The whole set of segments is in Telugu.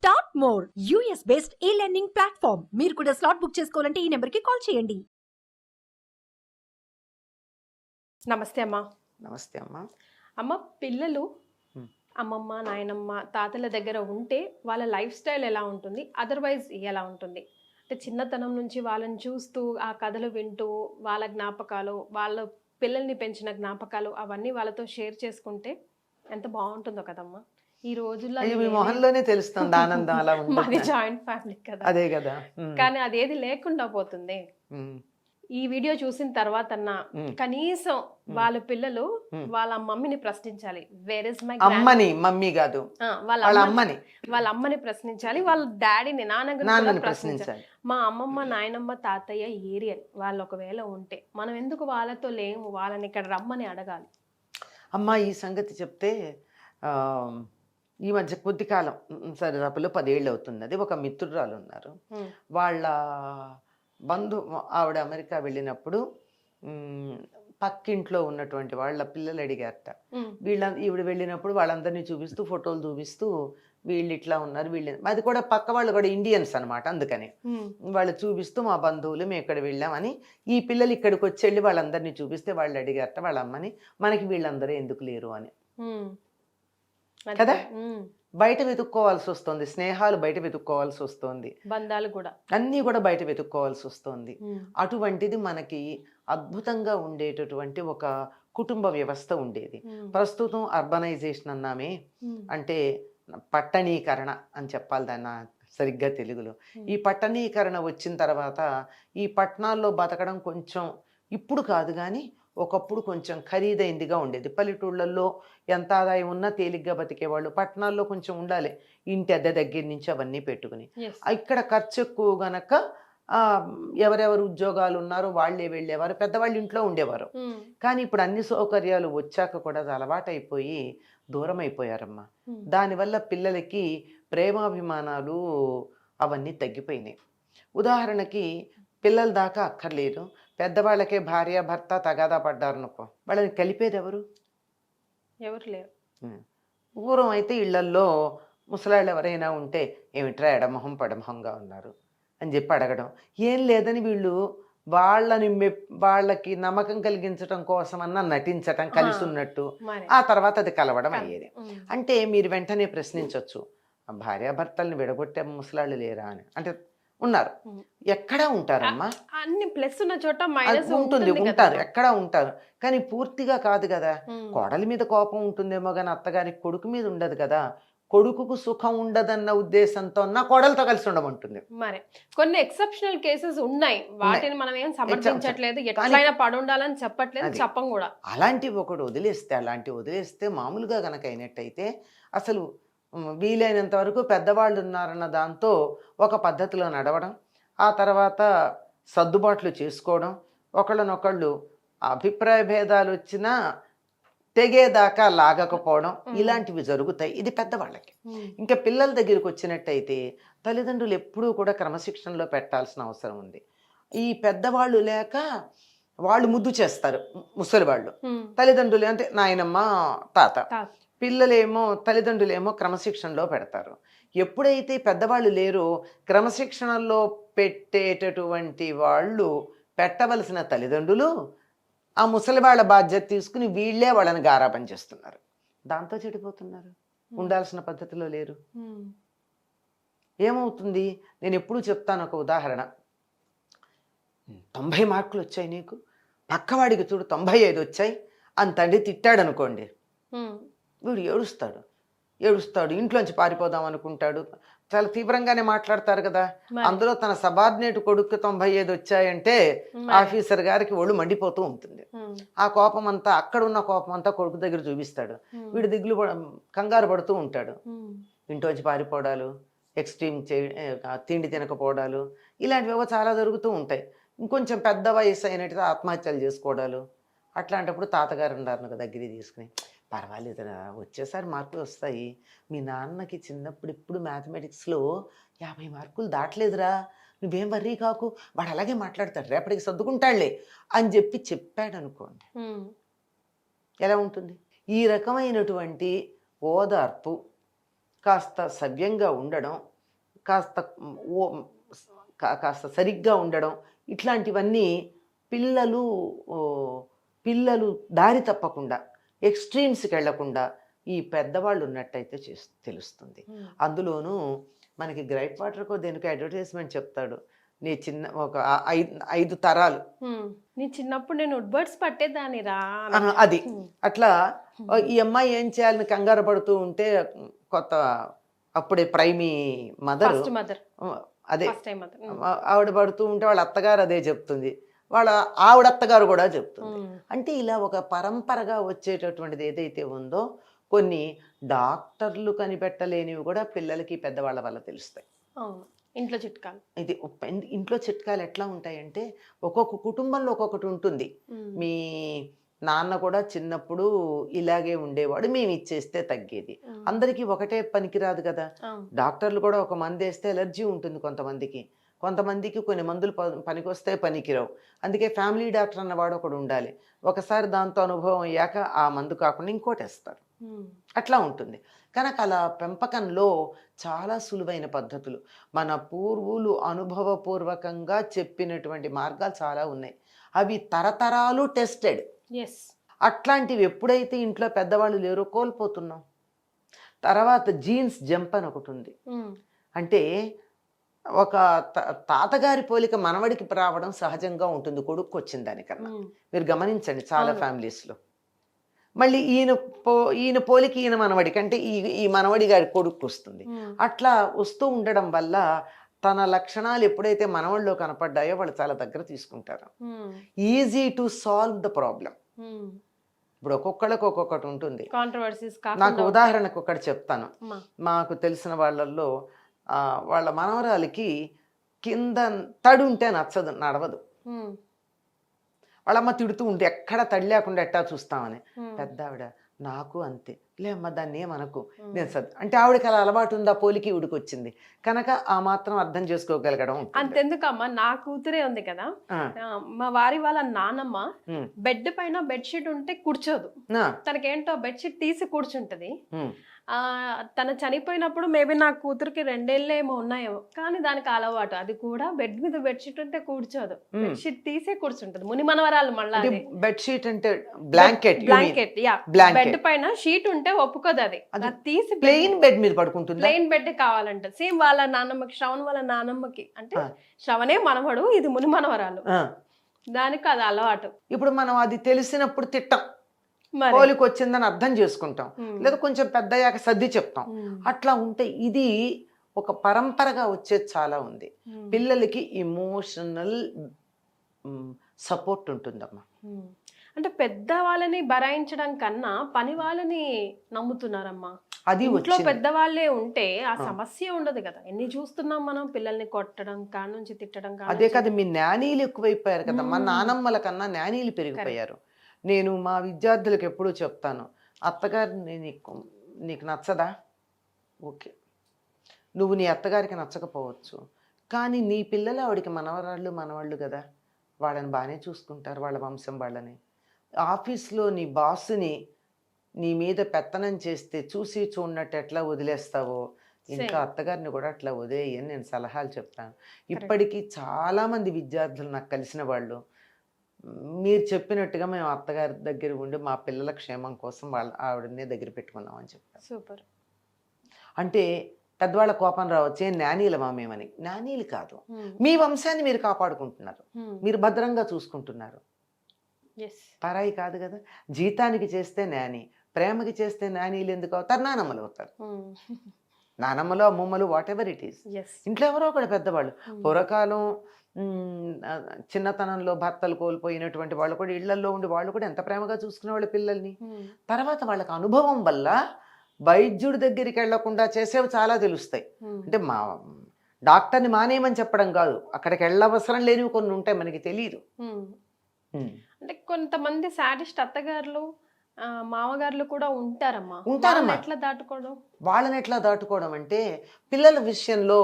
స్టార్ట్ మోర్ యూఎస్ బేస్డ్ ఈ లెర్నింగ్ ప్లాట్ఫామ్. మీరు కూడా స్లాట్ బుక్ చేసుకోవాలంటే ఈ నెంబర్కి కాల్ చేయండి. నమస్తే అమ్మా. నమస్తే అమ్మా. అమ్మ, పిల్లలు అమ్మమ్మ, నాయనమ్మ, తాతల దగ్గర ఉంటే వాళ్ళ లైఫ్ స్టైల్ ఎలా ఉంటుంది, అదర్వైజ్ ఎలా ఉంటుంది? అంటే చిన్నతనం నుంచి వాళ్ళని చూస్తూ ఆ కథలు వింటూ వాళ్ళ జ్ఞాపకాలు, వాళ్ళ పిల్లల్ని పెంచిన జ్ఞాపకాలు అవన్నీ వాళ్ళతో షేర్ చేసుకుంటే ఎంత బాగుంటుందో కదమ్మా. ఈ రోజుల్లో మీ మొహంలోనే తెలుస్తుంది ఆనందం అలా ఉంది. మాది జాయింట్ ఫ్యామిలీ కదా. అదే కదా. కానీ అదేది లేకుండా పోతుంది. ఈ వీడియో చూసిన తర్వాత కనీసం వాళ్ళ పిల్లలు వాళ్ళ మమ్మీని ప్రశ్నించాలి, వేర్ ఇస్ మై అమ్మని, మమ్మీ కాదు వాళ్ళ అమ్మని, వాళ్ళ అమ్మని ప్రశ్నించాలి, వాళ్ళ డాడీని, నాన్నగారిని ప్రశ్నించాలి. మా అమ్మమ్మ, నాయనమ్మ, తాతయ్య ఏరియల్ వాళ్ళు ఒకవేళ ఉంటే మనం ఎందుకు వాళ్ళతో లేము, వాళ్ళని ఇక్కడ రమ్మని అడగాలి. అమ్మ ఈ సంగతి చెప్తే ఈ మధ్య కొద్ది కాలం, సరే దాపులో 10 ఏళ్ళు అవుతుంది, అది ఒక మిత్రురాలు ఉన్నారు. వాళ్ళ ఆవిడ అమెరికా వెళ్ళినప్పుడు పక్కింట్లో ఉన్నటువంటి వాళ్ళ పిల్లలు అడిగారట. ఈవిడ వెళ్ళినప్పుడు వాళ్ళందరినీ చూపిస్తూ, ఫోటోలు చూపిస్తూ, వీళ్ళు ఇట్లా ఉన్నారు, వీళ్ళు, అది కూడా పక్క వాళ్ళు కూడా ఇండియన్స్ అనమాట. అందుకని వాళ్ళు చూపిస్తూ, మా బంధువులు మేము ఇక్కడ వెళ్ళామని, ఈ పిల్లలు ఇక్కడికి వచ్చి వెళ్ళి వాళ్ళందరినీ చూపిస్తే వాళ్ళు అడిగారట వాళ్ళ అమ్మని, మనకి వీళ్ళందరూ ఎందుకు లేరు అని. కదా, బయట వెతుక్కోవాల్సి వస్తుంది, స్నేహాలు బయట వెతుక్కోవాల్సి వస్తుంది, బంధాలు కూడా అన్నీ కూడా బయట వెతుక్కోవాల్సి వస్తుంది. అటువంటిది మనకి అద్భుతంగా ఉండేటటువంటి ఒక కుటుంబ వ్యవస్థ ఉండేది. ప్రస్తుతం అర్బనైజేషన్ అన్నామే, అంటే పట్టణీకరణ అని చెప్పాలి దాన్ని సరిగ్గా తెలుగులో. ఈ పట్టణీకరణ వచ్చిన తర్వాత ఈ పట్టణాల్లో బతకడం కొంచెం, ఇప్పుడు కాదు కానీ ఒకప్పుడు కొంచెం ఖరీదైందిగా ఉండేది. పల్లెటూళ్ళల్లో ఎంత ఆదాయం ఉన్నా తేలిగ్గా బతికేవాళ్ళు. పట్టణాల్లో కొంచెం ఉండాలి, ఇంటి అద్దె దగ్గర నుంచి అవన్నీ పెట్టుకుని. ఇక్కడ ఖర్చు ఎక్కువ గనక ఎవరెవరు ఉద్యోగాలు ఉన్నారో వాళ్ళే వెళ్ళేవారు, పెద్దవాళ్ళు ఇంట్లో ఉండేవారు. కానీ ఇప్పుడు అన్ని సౌకర్యాలు వచ్చాక కూడా అది అలవాటైపోయి దూరం అయిపోయారమ్మా. దానివల్ల పిల్లలకి ప్రేమాభిమానాలు అవన్నీ తగ్గిపోయినాయి. ఉదాహరణకి పిల్లల దాకా అక్కర్లేదు, పెద్దవాళ్ళకే భార్య భర్త తగాదా పడ్డారు అనుకో, వాళ్ళని కలిపేది ఎవరు లేరు. పూర్వం అయితే ఇళ్లల్లో ముసలాళ్ళు ఎవరైనా ఉంటే, ఏమిట్రా ఎడమొహం పడమొహంగా ఉన్నారు అని చెప్పి అడగడం, ఏం లేదని వీళ్ళు వాళ్ళకి నమ్మకం కలిగించడం కోసమన్నా నటించటం, కలిసి ఉన్నట్టు. ఆ తర్వాత అది కలవడం అయ్యేది. అంటే మీరు వెంటనే ప్రశ్నించవచ్చు, భార్యాభర్తల్ని విడగొట్టే ముసలాళ్ళు లేరా అని. అంటే ఉన్నారు, ఎక్కడా ఉంటారమ్మా, అన్ని ప్లస్ ఉన్న చోట మైనస్ ఉంటారు, ఎక్కడా ఉంటారు. కానీ పూర్తిగా కాదు కదా. కోడలి మీద కోపం ఉంటుందేమో కానీ అత్తగారికి కొడుకు మీద ఉండదు కదా. కొడుకుకు సుఖం ఉండదన్న ఉద్దేశంతో నా కోడలతో కలిసి ఉండమంటుంది. మరి కొన్ని ఎక్సెప్షనల్ కేసెస్ ఉన్నాయి, వాటిని మనం ఏం సమర్థించట్లేదు, ఎట్లయినా పడి ఉండాలని చెప్పట్లేదు, చెప్పం కూడా. అలాంటివి ఒకటి వదిలేస్తే మామూలుగా గనక అయినట్టయితే అసలు వీలైనంత వరకు పెద్దవాళ్ళు ఉన్నారన్న దాంతో ఒక పద్ధతిలో నడవడం, ఆ తర్వాత సర్దుబాట్లు చేసుకోవడం, ఒకళ్ళనొకళ్ళు అభిప్రాయ భేదాలు వచ్చినా తెగేదాకా లాగకపోవడం, ఇలాంటివి జరుగుతాయి. ఇది పెద్దవాళ్ళకి. ఇంకా పిల్లల దగ్గరికి వచ్చినట్టయితే తల్లిదండ్రులు ఎప్పుడూ కూడా క్రమశిక్షణలో పెట్టాల్సిన అవసరం ఉంది. ఈ పెద్దవాళ్ళు లేక వాళ్ళు ముద్దు చేస్తారు, ముసలి వాళ్ళు. తల్లిదండ్రులు అంటే నాయనమ్మ, తాత, తల్లిదండ్రులేమో క్రమశిక్షణలో పెడతారు. ఎప్పుడైతే పెద్దవాళ్ళు లేరో క్రమశిక్షణలో పెట్టేటటువంటి వాళ్ళు పెట్టవలసిన తల్లిదండ్రులు ఆ ముసలి వాళ్ళ బాధ్యత తీసుకుని వీళ్ళే వాళ్ళని గారాబం చేస్తున్నారు. దాంతో చెడిపోతున్నారు, ఉండాల్సిన పద్ధతిలో లేరు. ఏమవుతుంది, నేను ఎప్పుడూ చెప్తాను ఒక ఉదాహరణ. 90 మార్కులు వచ్చాయి నీకు, పక్కవాడికి చూడు 95 వచ్చాయి అని తండ్రి తిట్టాడు అనుకోండి, వీడు ఏడుస్తాడు, ఇంట్లోంచి పారిపోదాం అనుకుంటాడు. చాలా తీవ్రంగానే మాట్లాడతారు కదా. అందులో తన సబార్డినేట్ కొడుకు 95 వచ్చాయంటే ఆఫీసర్ గారికి ఒళ్ళు మండిపోతూ ఉంటుంది. ఆ కోపం అంతా, అక్కడ ఉన్న కోపం అంతా కొడుకు దగ్గర చూపిస్తాడు. వీడు దిగులు కంగారు పడుతూ ఉంటాడు. ఇంట్లోంచి పారిపోవడాలు, ఎక్స్ట్రీమ్ తిండి తినకపోవడాలు, ఇలాంటివి చాలా జరుగుతూ ఉంటాయి. ఇంకొంచెం పెద్ద వయసు అయినట్టుగా ఆత్మహత్యలు చేసుకోవడాలు. అట్లాంటప్పుడు తాతగారు ఉన్నారు దగ్గర తీసుకుని, పర్వాలేదురా వచ్చేసారి మార్కులు వస్తాయి, మీ నాన్నకి చిన్నప్పుడు ఇప్పుడు మ్యాథమెటిక్స్లో 50 మార్కులు దాటలేదురా, నువ్వేం వర్రీ కాకు, వాడు అలాగే మాట్లాడతాడు, రేపటికి సర్దుకుంటాడులే అని చెప్పాడు అనుకోండి, ఎలా ఉంటుంది? ఈ రకమైనటువంటి ఓదార్పు, కాస్త సవ్యంగా ఉండడం, కాస్త ఓ కాస్త సరిగ్గా ఉండడం, ఇట్లాంటివన్నీ పిల్లలు ఓ, పిల్లలు దారి తప్పకుండా ఎక్స్ట్రీమ్స్కి వెళ్లకుండా ఈ పెద్దవాళ్ళు ఉన్నట్టయితే తెలుస్తుంది. అందులోనూ మనకి గ్రైట్ వాటర్కో దేనికో అడ్వర్టైజ్మెంట్ చెప్తాడు, నీ చిన్న ఒక 5 తరాలు. నీ చిన్నప్పుడు నేను ఉడ్బర్డ్స్ పట్టేదాన్ని రా అది అట్లా ఈ అమ్మాయి ఏం చేయాలని కంగారు పడుతూ ఉంటే కొత్త అప్పుడే ప్రైమీ మదర్ అదే ఆవిడ పడుతూ ఉంటే వాళ్ళ అత్తగారు అదే చెప్తుంది, వాళ్ళ ఆవిడ అత్తగారు కూడా చెప్తుంది. అంటే ఇలా ఒక పరంపరగా వచ్చేటటువంటిది ఏదైతే ఉందో కొన్ని డాక్టర్లు కనిపెట్టలేనివి కూడా పిల్లలకి పెద్దవాళ్ళ వల్ల తెలుస్తాయి. ఇంట్లో చిట్కాలు ఇది ఇంట్లో చిట్కాలు ఎట్లా ఉంటాయంటే ఒక్కొక్క కుటుంబంలో ఒక్కొక్కటి ఉంటుంది. మీ నాన్న కూడా చిన్నప్పుడు ఇలాగే ఉండేవాడు, మేము ఇచ్చేస్తే తగ్గేది. అందరికీ ఒకటే పనికిరాదు కదా. డాక్టర్లు కూడా ఒక మందు వేస్తే ఎలర్జీ ఉంటుంది కొంతమందికి, కొంతమందికి కొన్ని మందులు పనికొస్తే పనికిరావు. అందుకే ఫ్యామిలీ డాక్టర్ అన్నవాడు ఒకడు ఉండాలి. ఒకసారి దాంతో అనుభవం అయ్యాక ఆ మందు కాకుండా ఇంకోటి వేస్తారు. అట్లా ఉంటుంది. కనుక అలా పెంపకంలో చాలా సులువైన పద్ధతులు, మన పూర్వులు అనుభవపూర్వకంగా చెప్పినటువంటి మార్గాలు చాలా ఉన్నాయి. అవి తరతరాలు టెస్టెడ్. అట్లాంటివి ఎప్పుడైతే ఇంట్లో పెద్దవాళ్ళు లేరో కోల్పోతున్నాం. తర్వాత జీన్స్ జంప్ అని ఒకటి ఉంది. అంటే ఒక తాతగారి పోలిక మనవడికి రావడం సహజంగా ఉంటుంది కొడుకు వచ్చిన దానికన్నా. మీరు గమనించండి చాలా ఫ్యామిలీస్లో. మళ్ళీ ఈయన పోలిక ఈయన మనవడికి, అంటే ఈ మనవడి గారి కొడుకు వస్తుంది. అట్లా వస్తూ ఉండడం వల్ల తన లక్షణాలు ఎప్పుడైతే మనవడిలో కనపడ్డాయో వాళ్ళు చాలా దగ్గర తీసుకుంటారు. Easy to solve the problem. ఇప్పుడు ఒక్కొక్కళ్ళకి ఒక్కొక్కటి ఉంటుంది. నాకు ఉదాహరణకు ఒకటి చెప్తాను. మాకు తెలిసిన వాళ్ళల్లో వాళ్ళ మనవరాలికి కింద తడి ఉంటే నడవదు. వాళ్ళమ్మ తిడుతూ ఉంటే ఎక్కడ తడి లేకుండా ఎట్టా చూస్తామని. పెద్ద ఆవిడ నాకు అంతే, లేమ్మా దాన్ని ఏమనకు, నేను అంటే ఆవిడకి అలా అలవాటు ఉంది, ఆ పోలికి ఈవిడికి వచ్చింది కనుక ఆ మాత్రం అర్థం చేసుకోగలగడం. అంతెందుకమ్మా, నా కూతురే ఉంది కదా, మా వారి వాళ్ళ నానమ్మ బెడ్ పైన బెడ్షీట్ ఉంటే కూర్చోదు. తనకేంటో బెడ్షీట్ తీసి కూర్చుంటది. తన చనిపోయినప్పుడు మేబీ నా కూతురికి 2 ఏళ్ళు ఏమో ఉన్నాయేమో, కానీ దానికి అలవాటు. అది కూడా బెడ్ మీద బెడ్షీట్ ఉంటే కూర్చోదు, బెడ్షీట్ తీసే కూర్చుంటది. ముని మనవరాలు మళ్ళీ బెడ్షీట్ అంటే బ్లాంకెట్, బెడ్ పైన షీట్ ఉంటే ఒప్పుకోదు. అది తీసి ప్లెయిన్ బెడ్ మీద పడుకుంటుంది. ప్లెయిన్ బెడ్ కావాలంట. సేమ్ వాళ్ళ నాన్నమ్మకి, శ్రవణ్ వాళ్ళ నాన్నమ్మకి, అంటే శ్రవణే మనవడు, ఇది ముని మనవరాలు, దానికి అది అలవాటు. ఇప్పుడు మనం అది తెలిసినప్పుడు తిట్టాం, పోలికి వచ్చిందని అర్థం చేసుకుంటాం, లేదా కొంచెం పెద్దయ్యాక సర్ది చెప్తాం. అట్లా ఉంటే ఇది ఒక పరంపరగా వచ్చేది చాలా ఉంది. పిల్లలకి ఇమోషనల్ సపోర్ట్ ఉంటుందమ్మా. అంటే పెద్ద వాళ్ళని భరాయించడం కన్నా పని వాళ్ళని నమ్ముతున్నారమ్మా. అది ఇంట్లో పెద్దవాళ్ళే ఉంటే ఆ సమస్య ఉండదు కదా. ఎన్ని చూస్తున్నాం మనం, పిల్లల్ని కొట్టడం కాడ నుంచి తిట్టడం. అదే కదా, మీ నానీలు ఎక్కువైపోయారు కదా. మా నానమ్మల కన్నా నానీలు పెరిగిపోయారు. నేను మా విద్యార్థులకు ఎప్పుడూ చెప్తాను, అత్తగారిని నీకు నచ్చదా, ఓకే, నువ్వు నీ అత్తగారికి నచ్చకపోవచ్చు, కానీ నీ పిల్లలు ఆవిడికి మనవాళ్ళు కదా, వాళ్ళని బాగానే చూసుకుంటారు, వాళ్ళ వంశం వాళ్ళని. ఆఫీస్లో నీ బాస్ని నీ మీద పెత్తనం చేస్తే చూసి చూడనట్టు ఎట్లా వదిలేస్తావో ఇంకా అత్తగారిని కూడా అట్లా వదిలేయని నేను సలహాలు చెప్తాను. ఇప్పటికీ చాలామంది విద్యార్థులు నాకు కలిసిన వాళ్ళు మీరు చెప్పినట్టుగా మేము అత్తగారి దగ్గర ఉండి మా పిల్లల క్షేమం కోసం ఆవిడనే దగ్గర పెట్టుకున్నాం అని చెప్పారు. సూపర్. అంటే పెద్దవాళ్ళ కోపం రావచ్చు, నానీలమా మేమని. నానీలు కాదు, మీ వంశాన్ని మీరు కాపాడుకుంటున్నారు, మీరు భద్రంగా చూసుకుంటున్నారు. పరాయి కాదు కదా. జీతానికి చేస్తే నాని, ప్రేమకి చేస్తే నానీలు ఎందుకు అవుతారు, నానమ్మలు అవుతారు. నానమ్మలు, అమ్మమ్మలు, వాట్ ఎవర్ ఇట్ ఈస్. ఇంట్లో ఎవరో ఒకటి పెద్దవాళ్ళు. పూర్వకాలం చిన్నతనంలో భర్తలు కోల్పోయినటువంటి వాళ్ళు కూడా ఇళ్లలో ఉండి వాళ్ళు కూడా ఎంత ప్రేమగా చూసుకునేవాళ్ళు పిల్లల్ని. తర్వాత వాళ్ళకి అనుభవం వల్ల వైద్యుడి దగ్గరికి వెళ్లకుండా చేసేవి చాలా తెలుస్తాయి. అంటే మా డాక్టర్ని మానేయమని చెప్పడం కాదు, అక్కడికి వెళ్ళవసరం లేనివి కొన్ని ఉంటాయి, మనకి తెలియదు. అంటే కొంతమంది సాడిస్ట్ అత్తగారులు, మామగారులు కూడా ఉంటారమ్మా. ఎట్లా దాటుకోవడం? వాళ్ళని ఎట్లా దాటుకోవడం అంటే పిల్లల విషయంలో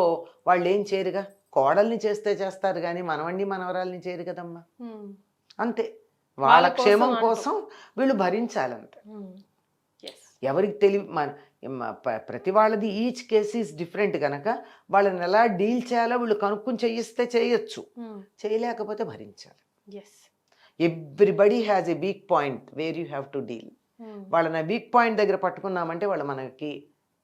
వాళ్ళు ఏం చేయరుగా. కోడల్ని చేస్తే చేస్తారు కానీ మనవణ్ణి మనవరాల్ని చేయరు కదమ్మా. అంతే, వాళ్ళ క్షేమం కోసం వీళ్ళు భరించాలంట. ఎవరికి ప్రతి వాళ్ళది ఈచ్ కేస్ ఈజ్ డిఫరెంట్ కనుక వాళ్ళని ఎలా డీల్ చేయాలో వీళ్ళు కనుక్కుని చేయిస్తే చేయొచ్చు, చేయలేకపోతే భరించాలి. Yes. Everybody has a weak point where you have to deal. వాళ్ళని వీక్ పాయింట్ దగ్గర పట్టుకున్నామంటే వాళ్ళు మనకి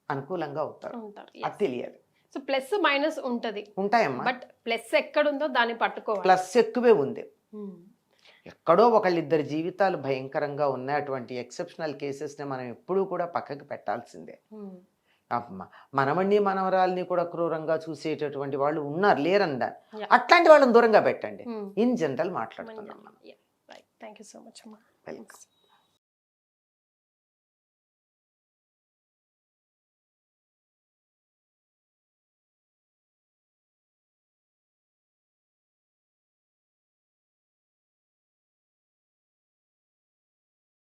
అనుకూలంగా అవుతారు. అది తెలియాలి. సో ప్లస్ మైనస్ ఉంటది, ఉంటాయమ్మా. బట్ ప్లస్ ఎక్కడుందో దాన్ని పట్టుకోవాలి. ప్లస్ ఎక్కువే ఉంది. ఎక్కడో ఒకళ్ళిద్దరి జీవితాలు భయంకరంగా ఉన్నాయి. అటువంటి ఎక్సెప్షనల్ కేసెస్ని మనం ఎప్పుడూ కూడా పక్కకి పెట్టాల్సిందే. మనవణ్ణి మనవరాల్ని కూడా క్రూరంగా చూసేటటువంటి వాళ్ళు ఉన్నారు, లేరన్నా. అట్లాంటి వాళ్ళని దూరంగా పెట్టండి. ఇన్ జనరల్ మాట్లాడుతున్నాం మనం. థ్యాంక్ యూ సో మచ్ అమ్మా. వెల్కమ్.